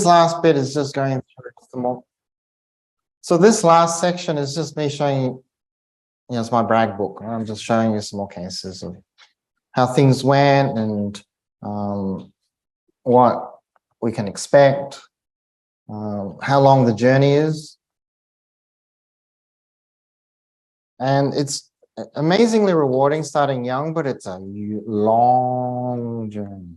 last bit is just going through the more. So this last section is just me showing you, it's my brag book. Right? I'm just showing you some more cases of how things went and what we can expect, how long the journey is. And it's amazingly rewarding starting young, but it's a long journey.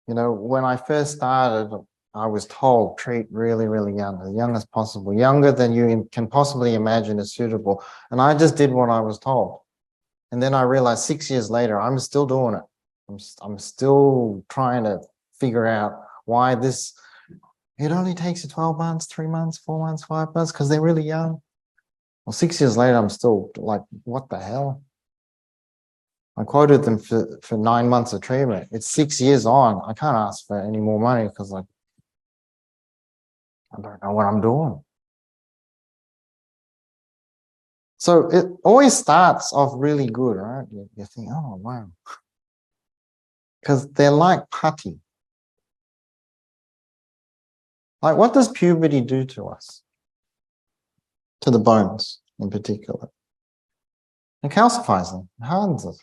You know, when I first started, I was told treat really, really young, as young as possible, younger than you can possibly imagine is suitable. And I just did what I was told. And then I realized 6 years later, I'm still doing it. I'm still trying to figure out why this, it only takes you 12 months, 3 months, 4 months, 5 months, because they're really young. Well, 6 years later, I'm still like, what the hell? I quoted them for 9 months of treatment. It's 6 years on. I can't ask for any more money because like, I don't know what I'm doing. So it always starts off really good, right? You think, oh, wow. Because they're like putty. Like, what does puberty do to us? To the bones in particular. It calcifies them, it hardens us.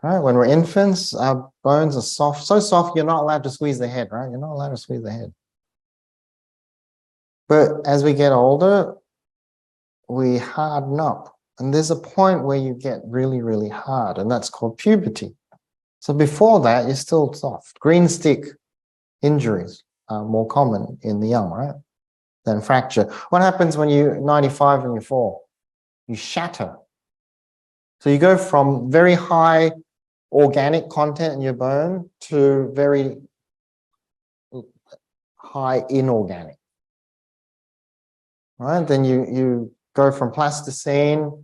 Right? When we're infants, our bones are soft, so soft you're not allowed to squeeze the head, right? You're not allowed to squeeze the head. But as we get older, we harden up. And there's a point where you get really, really hard, and that's called puberty. So before that, you're still soft. Green stick injuries are more common in the young, right? Than fracture. What happens when you're 95 and you fall? You shatter. So you go from very high organic content in your bone to very high inorganic. Right? Then you go from plasticine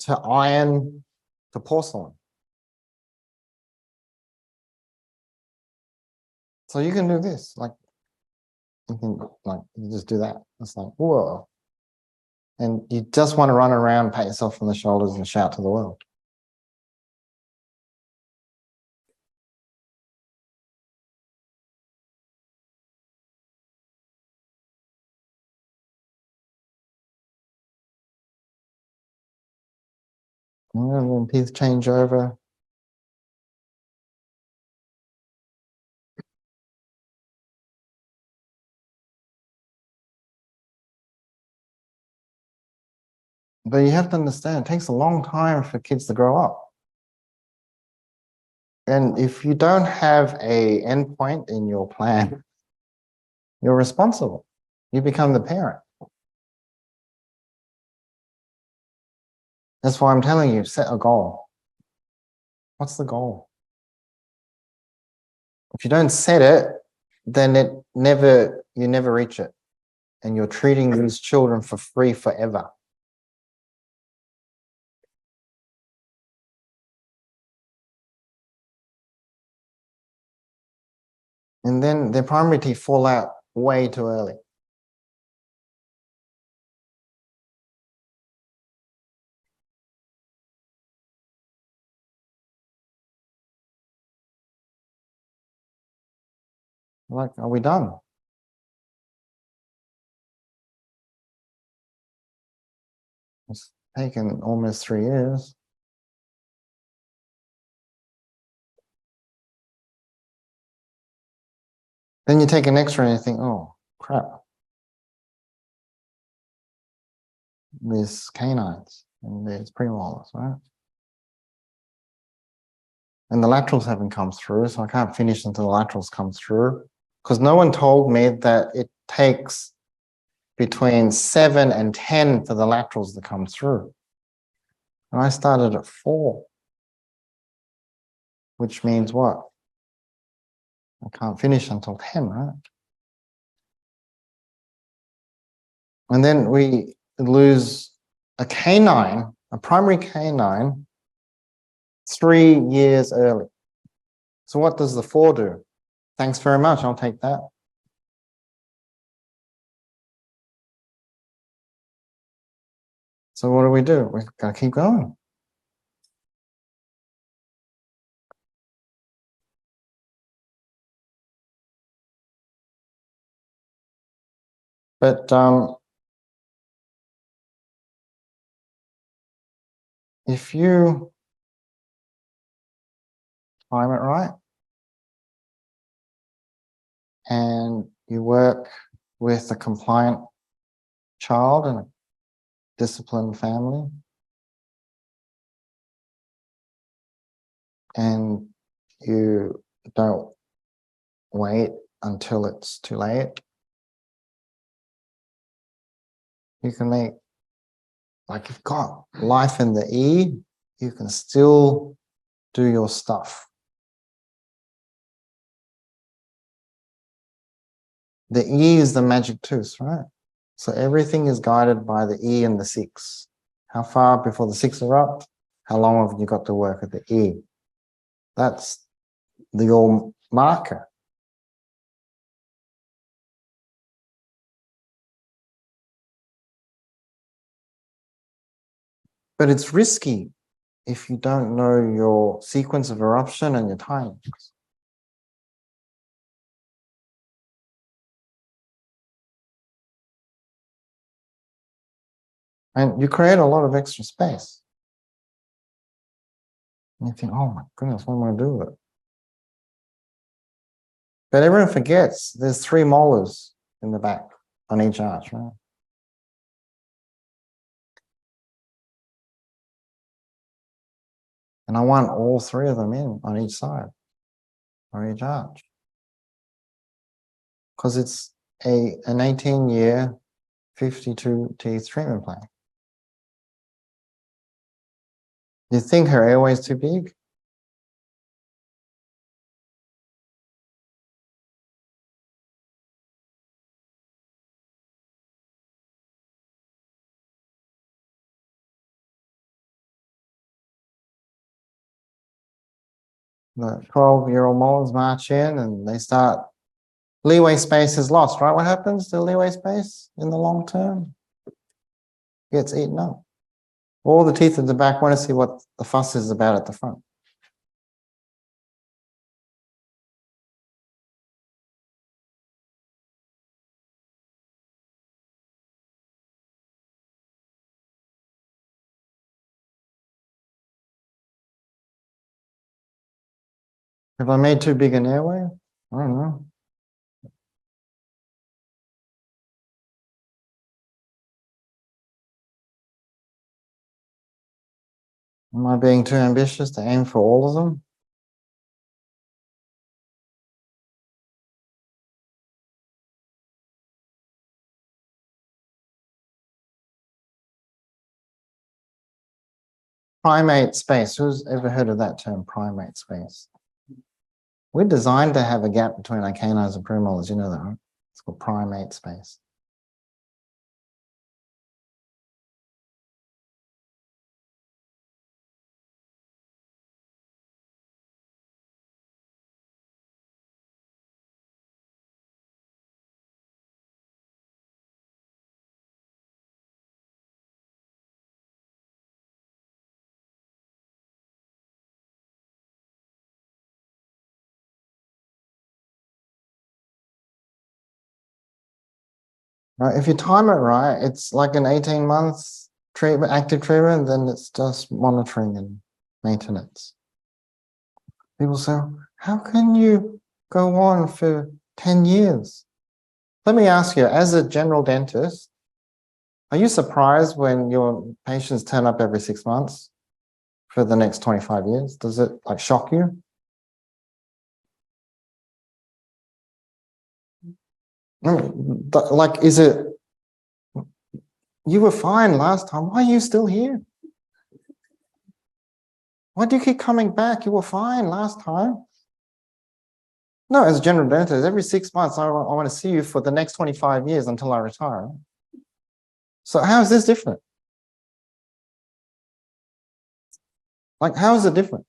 to iron to porcelain. So you can do this, like you just do that. It's like, whoa. And you just want to run around, pat yourself on the shoulders and shout to the world. And then teeth change over. But you have to understand, it takes a long time for kids to grow up. And if you don't have an endpoint in your plan, you're responsible. You become the parent. That's why I'm telling you, set a goal. What's the goal? If you don't set it, then you never reach it. And you're treating these children for free forever. And then their primary teeth fall out way too early. Like, are we done? It's taken almost 3 years. Then you take an X-ray and you think, oh, crap. There's canines and there's premolars, right? And the laterals haven't come through, so I can't finish until the laterals come through. Because no one told me that it takes between 7 and 10 for the laterals to come through. And I started at 4. Which means what? I can't finish until 10, right? And then we lose a canine, a primary canine, 3 years early. So what does the 4 do? Thanks very much, I'll take that. So what do? We've got to keep going. But if you time it right and you work with a compliant child and a disciplined family, and you don't wait until it's too late, you can make, like, you've got life in the E, you can still do your stuff. The E is the magic tooth, right? So everything is guided by the E and the 6. How far before the 6 erupt? How long have you got to work at the E? That's your marker. But it's risky if you don't know your sequence of eruption and your timings. And you create a lot of extra space. And you think, oh my goodness, what am I going to do with it? But everyone forgets there's 3 molars in the back on each arch, right? And I want all 3 of them in on each side, on each arch. Because it's an 18-year, 52 teeth treatment plan. You think her airway is too big? The 12-year-old molars march in and they start, leeway space is lost, right? What happens to leeway space in the long term? Gets eaten up. All the teeth at the back want to see what the fuss is about at the front. Have I made too big an airway? I don't know. Am I being too ambitious to aim for all of them? Primate space. Who's ever heard of that term, primate space? We're designed to have a gap between our canines and premolars. You know that, right? It's called primate space. Right? If you time it right, it's like an 18 months treatment, active treatment, then it's just monitoring and maintenance. People say, how can you go on for 10 years? Let me ask you, as a general dentist, are you surprised when your patients turn up every 6 months for the next 25 years? Does it like shock you? Like, is it, you were fine last time, why are you still here? Why do you keep coming back? You were fine last time. No, as a general dentist, every 6 months, I want to see you for the next 25 years until I retire. So how is this different? Like, how is it different?